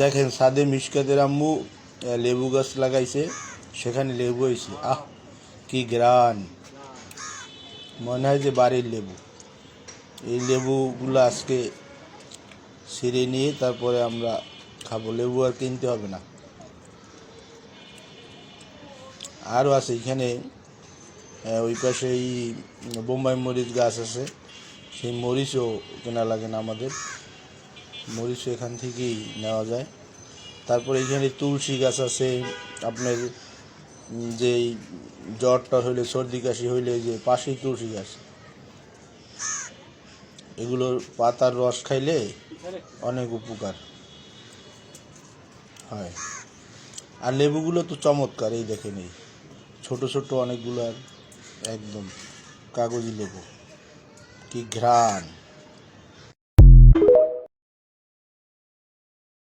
দেখেন সাদে মিশকাতের আম্মু লেবু গাছ লাগাইছে, সেখানে লেবু হয়েছে। আহ, কি গ্রান! মনে হয় যে বাড়ির লেবু। এই লেবুগুলো আজকে ছিঁড়ে নিয়ে তারপরে আমরা খাবো। লেবু আর কিনতে হবে না। আরও আছে এখানে, ওই পাশে এই বোম্বাই মরিচ গাছ আছে, সেই মরিচও কেনা লাগে না আমাদের, মরিচও এখান থেকেই নেওয়া যায়। তারপরে এখানে তুলসী গাছ আছে আপনার, যেই জ্বরটা হইলে, সর্দি কাশি হইলে যে পাশেই তুলসী গাছ, এগুলোর পাতার রস খাইলে অনেক উপকার হয়। আর লেবুগুলো তো চমৎকার, এই দেখেন, এই ছোট ছোট অনেকগুলো, একদম কাগজি লেবু, কি ঘ্রাণ!